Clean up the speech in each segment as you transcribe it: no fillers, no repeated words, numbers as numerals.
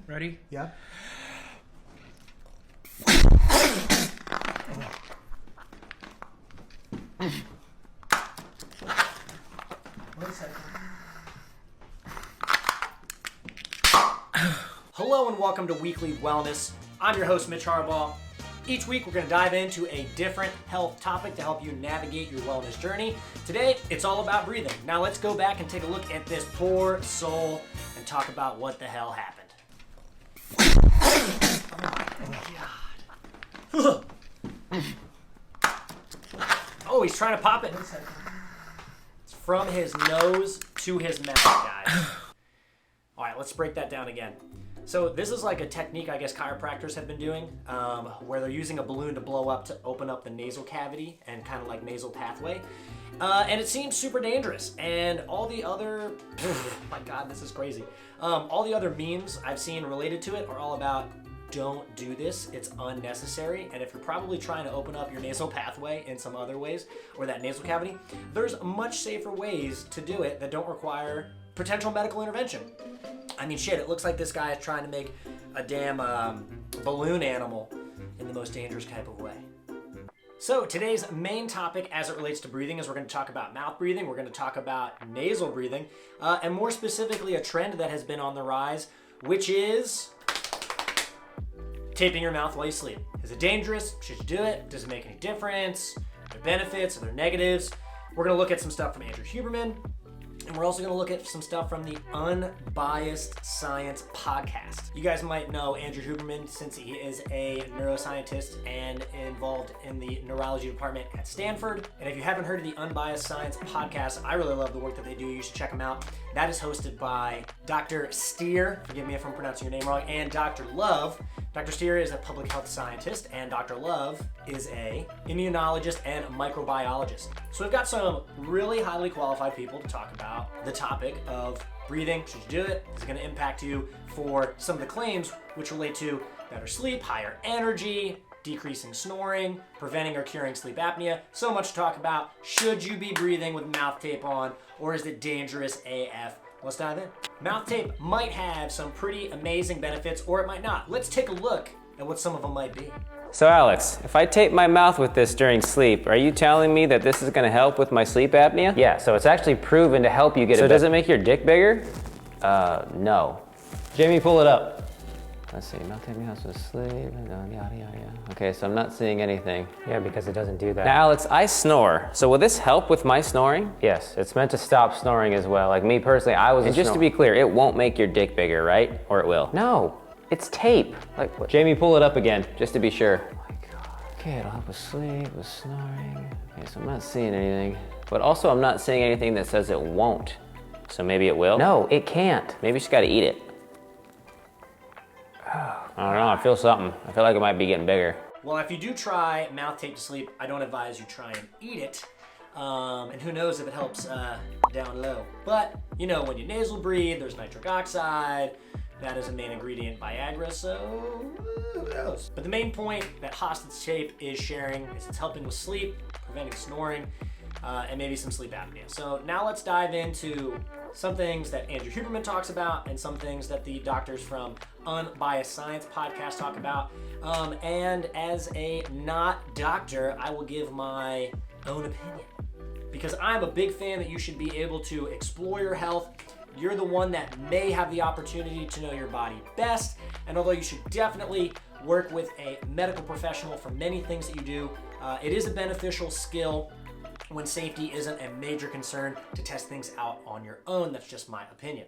Ready? Yeah. One second. Hello and welcome to Weekly Wellness. I'm your host, Mitch Harbaugh. Each week we're going to dive into a different health topic to help you navigate your wellness journey. Today, it's all about breathing. Now let's go back and take a look at this poor soul and talk about what the hell happened. Oh my God. Oh, he's trying to pop it. It's from his nose to his mouth, guys. All right, let's break that down again. So this is like a technique I guess chiropractors have been doing where they're using a balloon to blow up to open up the nasal cavity and kind of like nasal pathway. And it seems super dangerous. And all the other, my God, this is crazy. All the other memes I've seen related to it are all about don't do this, it's unnecessary. And if you're probably trying to open up your nasal pathway in some other ways or that nasal cavity, there's much safer ways to do it that don't require potential medical intervention. I mean, shit, it looks like this guy is trying to make a damn balloon animal in the most dangerous type of way. So today's main topic as it relates to breathing is we're going to talk about mouth breathing, we're going to talk about nasal breathing, and more specifically a trend that has been on the rise, which is taping your mouth while you sleep. Is it dangerous? Should you do it? Does it make any difference? Are there benefits? Are there negatives? We're going to look at some stuff from Andrew Huberman. And we're also going to look at some stuff from the Unbiased Science Podcast. You guys might know Andrew Huberman since he is a neuroscientist and involved in the neurology department at Stanford. And if you haven't heard of the Unbiased Science Podcast, I really love the work that they do. You should check them out. That is hosted by Dr. Steer, forgive me if I'm pronouncing your name wrong, and Dr. Love. Dr. Steer is a public health scientist, and Dr. Love is a immunologist and microbiologist. So we've got some really highly qualified people to talk about the topic of breathing. Should you do it? Is it going to impact you for some of the claims which relate to better sleep, higher energy, decreasing snoring, preventing or curing sleep apnea? So much to talk about. Should you be breathing with mouth tape on, or is it dangerous AF? Let's dive in. Mouth tape might have some pretty amazing benefits, or it might not. Let's take a look at what some of them might be. So Alex, if I tape my mouth with this during sleep, are you telling me that this is going to help with my sleep apnea? Yeah, so it's actually proven to help you get So does it make your dick bigger? No. Jamie, pull it up. Let's see, mouth tape mouth with sleep, yada, yada, yada. Okay, so I'm not seeing anything. Yeah, because it doesn't do that. Now Alex, I snore. So will this help with my snoring? Yes, it's meant to stop snoring as well. Like me personally, And just to be clear, it won't make your dick bigger, right? Or it will? No. It's tape. Like what? Jamie, pull it up again, just to be sure. Oh my God. Okay, it'll help with sleep, with snoring. Okay, so I'm not seeing anything. But also I'm not seeing anything that says it won't. So maybe it will? No, it can't. Maybe you just gotta eat it. I don't know, I feel something. I feel like it might be getting bigger. Well, if you do try mouth tape to sleep, I don't advise you try and eat it. And who knows if it helps down low. But, you know, when you nasal breathe, there's nitric oxide. That is a main ingredient, Viagra, so who knows? But the main point that hostage tape is sharing is it's helping with sleep, preventing snoring, and maybe some sleep apnea. So now let's dive into some things that Andrew Huberman talks about and some things that the doctors from Unbiased Science Podcast talk about. And as a not doctor, I will give my own opinion. Because I'm a big fan that you should be able to explore your health. You're the one that may have the opportunity to know your body best. And although you should definitely work with a medical professional for many things that you do, it is a beneficial skill when safety isn't a major concern to test things out on your own. That's just my opinion.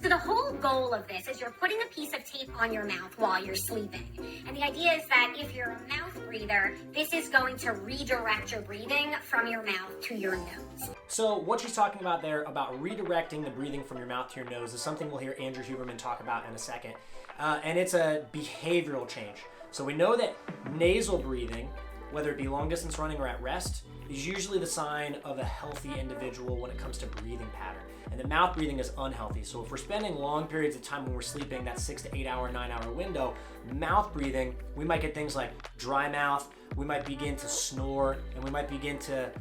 So the whole goal of this is you're putting a piece of tape on your mouth while you're sleeping. And the idea is that if you're a mouth breather, this is going to redirect your breathing from your mouth to your nose. So what she's talking about there about redirecting the breathing from your mouth to your nose is something we'll hear Andrew Huberman talk about in a second. And it's a behavioral change. So we know that nasal breathing, whether it be long distance running or at rest, is usually the sign of a healthy individual when it comes to breathing pattern. And the mouth breathing is unhealthy. So if we're spending long periods of time when we're sleeping, that 6 to 8 hour, 9 hour window, mouth breathing, we might get things like dry mouth, we might begin to snore, and we might begin to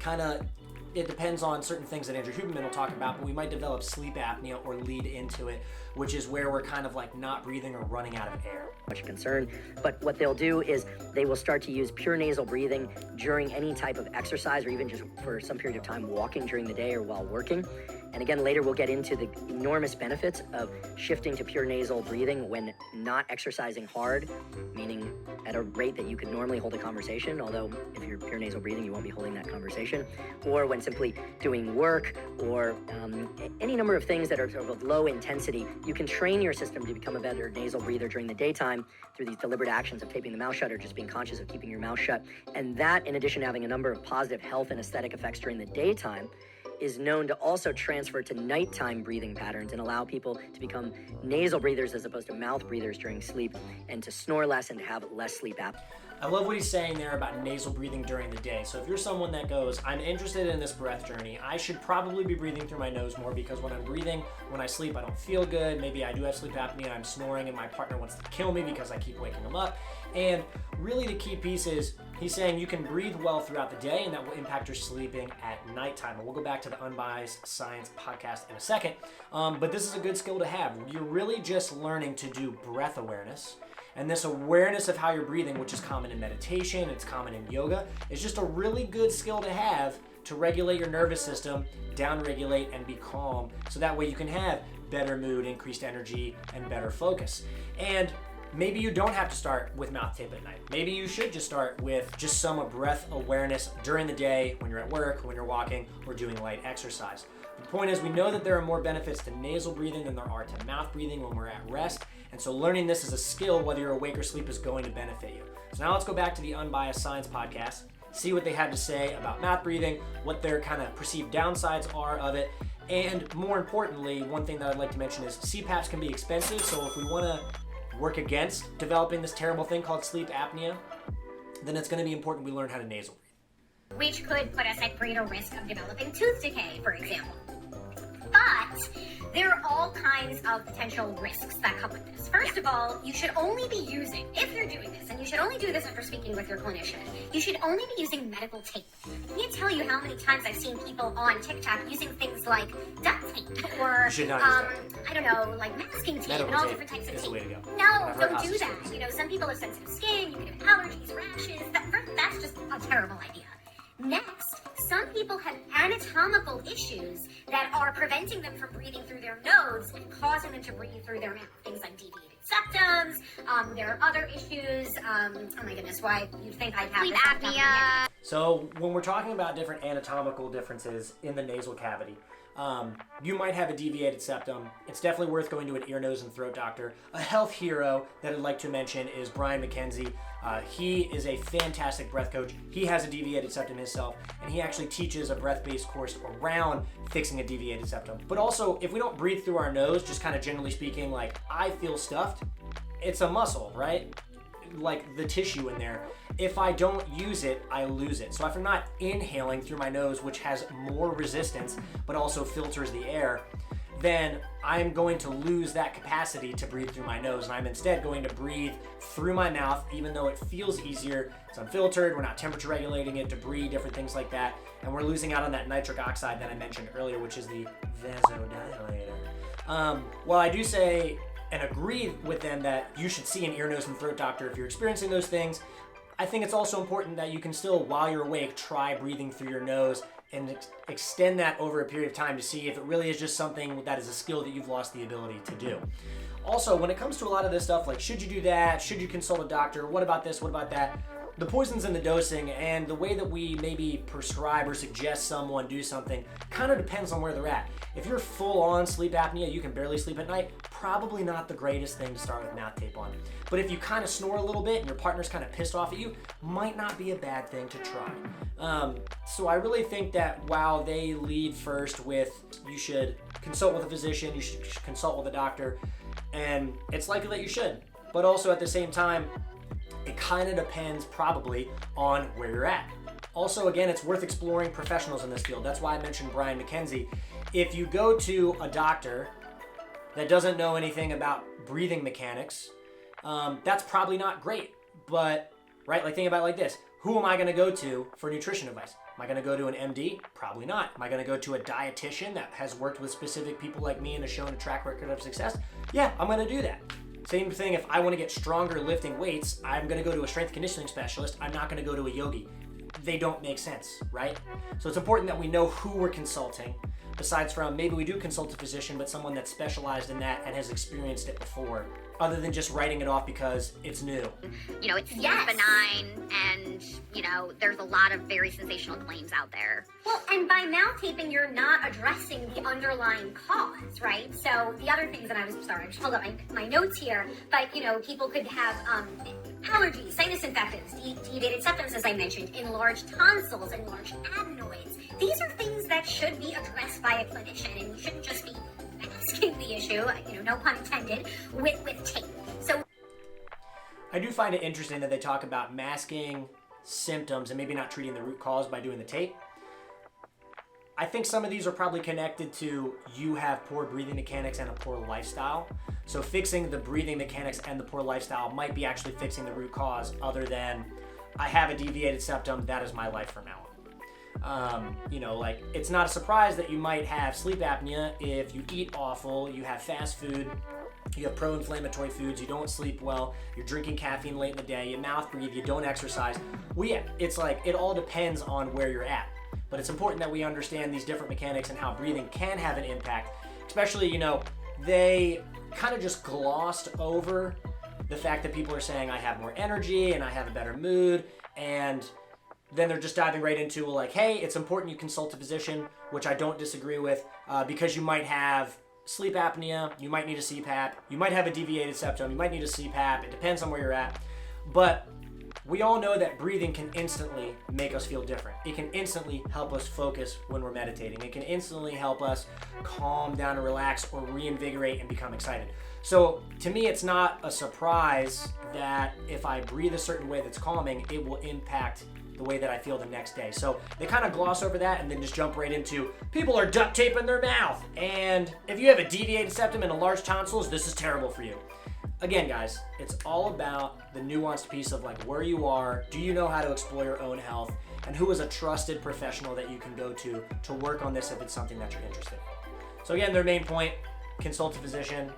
kind of it depends on certain things that Andrew Huberman will talk about, but we might develop sleep apnea or lead into it, which is where we're kind of like not breathing or running out of air. Much concern, but what they'll do is they will start to use pure nasal breathing during any type of exercise or even just for some period of time walking during the day or while working. And again, later we'll get into the enormous benefits of shifting to pure nasal breathing when not exercising hard, meaning at a rate that you could normally hold a conversation, although if you're pure nasal breathing, you won't be holding that conversation, or when simply doing work or any number of things that are sort of low intensity. You can train your system to become a better nasal breather during the daytime through these deliberate actions of taping the mouth shut or just being conscious of keeping your mouth shut. And that, in addition to having a number of positive health and aesthetic effects during the daytime, is known to also transfer to nighttime breathing patterns and allow people to become nasal breathers as opposed to mouth breathers during sleep, and to snore less and to have less sleep apnea. I love what he's saying there about nasal breathing during the day. So if you're someone that goes, I'm interested in this breath journey, I should probably be breathing through my nose more, because when I'm breathing, when I sleep, I don't feel good. Maybe I do have sleep apnea, I'm snoring, and my partner wants to kill me because I keep waking him up. And really the key piece is, he's saying you can breathe well throughout the day, and that will impact your sleeping at nighttime. And we'll go back to the Unbiased Science Podcast in a second. But this is a good skill to have. You're really just learning to do breath awareness. And this awareness of how you're breathing, which is common in meditation, it's common in yoga, is just a really good skill to have to regulate your nervous system, down-regulate, and be calm. So that way you can have better mood, increased energy, and better focus. And maybe you don't have to start with mouth tape at night. Maybe you should just start with just some breath awareness during the day, when you're at work, when you're walking, or doing light exercise. The point is, we know that there are more benefits to nasal breathing than there are to mouth breathing when we're at rest. And so learning this as a skill, whether you're awake or asleep, is going to benefit you. So now let's go back to the Unbiased Science Podcast, see what they had to say about mouth breathing, what their kind of perceived downsides are of it. And more importantly, one thing that I'd like to mention is CPAPs can be expensive. So if we want to work against developing this terrible thing called sleep apnea, then it's going to be important we learn how to nasal breathe. Which could put us at greater risk of developing tooth decay, for example. But there are all kinds of potential risks that come with this. First of all, you should only be using, if you're doing this, and you should only do this after speaking with your clinician, you should only be using medical tape. I can't tell you how many times I've seen people on TikTok using things like duct tape or, I don't know, like masking tape Medical and all tape different types of is the tape. way to go. No, don't do that. You know, some people have sensitive skin, you can have allergies, rashes. That's just a terrible idea. Next, some people have anatomical issues that are preventing them from breathing through their nose and causing them to breathe through their mouth. Things like deviated septums. There are other issues. Oh my goodness, why you'd think I'd have Sleep this off the top of my head. So when we're talking about different anatomical differences in the nasal cavity, you might have a deviated septum. It's definitely worth going to an ear, nose, and throat doctor. A health hero that I'd like to mention is Brian McKenzie. He is a fantastic breath coach. He has a deviated septum himself, and he actually teaches a breath-based course around fixing a deviated septum. But also, if we don't breathe through our nose, just kind of generally speaking, like I feel stuffed, it's a muscle, right? Like the tissue in there. If I don't use it, I lose it. So if I'm not inhaling through my nose, which has more resistance, but also filters the air, then I'm going to lose that capacity to breathe through my nose. And I'm instead going to breathe through my mouth, even though it feels easier. It's unfiltered, we're not temperature regulating it, debris, different things like that. And we're losing out on that nitric oxide that I mentioned earlier, which is the vasodilator. While I do say and agree with them that you should see an ear, nose, and throat doctor if you're experiencing those things, I think it's also important that you can still, while you're awake, try breathing through your nose and extend that over a period of time to see if it really is just something that is a skill that you've lost the ability to do. Also, when it comes to a lot of this stuff, like should you do that, should you consult a doctor, what about this, what about that, the poisons in the dosing and the way that we maybe prescribe or suggest someone do something kind of depends on where they're at. If you're full on sleep apnea, you can barely sleep at night, probably not the greatest thing to start with mouth tape on. But if you kind of snore a little bit and your partner's kind of pissed off at you, might not be a bad thing to try. So I really think that while they lead first with you should consult with a physician, you should consult with a doctor, and it's likely that you should. But also at the same time, it kind of depends probably on where you're at. Also, again, it's worth exploring professionals in this field. That's why I mentioned Brian McKenzie. If you go to a doctor that doesn't know anything about breathing mechanics, that's probably not great. But, right, like think about it like this. Who am I going to go to for nutrition advice? Am I going to go to an MD? Probably not. Am I going to go to a dietitian that has worked with specific people like me and has shown a track record of success? Yeah, I'm going to do that. Same thing, if I want to get stronger lifting weights, I'm going to go to a strength conditioning specialist. I'm not going to go to a yogi. They don't make sense, right? So it's important that we know who we're consulting, besides from maybe we do consult a physician, but someone that's specialized in that and has experienced it before, other than just writing it off because it's new. You know, it seems benign, and, you know, there's a lot of very sensational claims out there. Well, and by mouth taping, you're not addressing the underlying cause, right? So the other things that I just pulled up my notes here, but, you know, people could have allergies, sinus infections, deviated septums, as I mentioned, enlarged tonsils, enlarged adenoids. These are things that should be addressed by a clinician, and you shouldn't just be masking the issue, you know, no pun intended, with tape. So I do find it interesting that they talk about masking symptoms and maybe not treating the root cause by doing the tape. I think some of these are probably connected to you have poor breathing mechanics and a poor lifestyle. So fixing the breathing mechanics and the poor lifestyle might be actually fixing the root cause, other than I have a deviated septum, that is my life from now on. You know, like, it's not a surprise that you might have sleep apnea if you eat awful, you have fast food, you have pro-inflammatory foods, you don't sleep well, you're drinking caffeine late in the day, you mouth breathe, you don't exercise. Well, yeah, it's like, it all depends on where you're at. But it's important that we understand these different mechanics and how breathing can have an impact, especially, you know, they kind of just glossed over the fact that people are saying I have more energy and I have a better mood, and then they're just diving right into like, hey, it's important you consult a physician, which I don't disagree with, because you might have sleep apnea, you might need a CPAP, you might have a deviated septum, you might need a CPAP, it depends on where you're at. But we all know that breathing can instantly make us feel different. It can instantly help us focus when we're meditating. It can instantly help us calm down and relax, or reinvigorate and become excited. So to me, it's not a surprise that if I breathe a certain way that's calming, it will impact the way that I feel the next day. So they kind of gloss over that and then just jump right into people are duct taping their mouth. And if you have a deviated septum and enlarged tonsils, this is terrible for you. Again, guys, it's all about the nuanced piece of like where you are, do you know how to explore your own health, and who is a trusted professional that you can go to work on this if it's something that you're interested in. So again, their main point, consult a physician.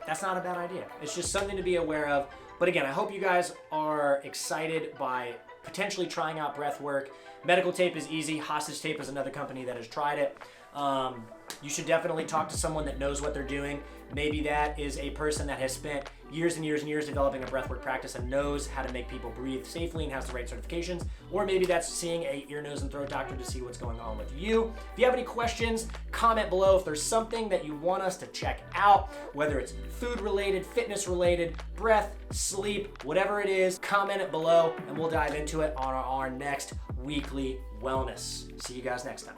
That's not a bad idea. It's just something to be aware of. But again, I hope you guys are excited by potentially trying out breath work. Medical tape is easy. Hostage tape is another company that has tried it. You should definitely talk to someone that knows what they're doing. Maybe that is a person that has spent years and years and years developing a breathwork practice and knows how to make people breathe safely and has the right certifications. Or maybe that's seeing a ear, nose, and throat doctor to see what's going on with you. If you have any questions, comment below. If there's something that you want us to check out, whether it's food related, fitness related, breath, sleep, whatever it is, comment it below and we'll dive into it on our next weekly wellness. See you guys next time.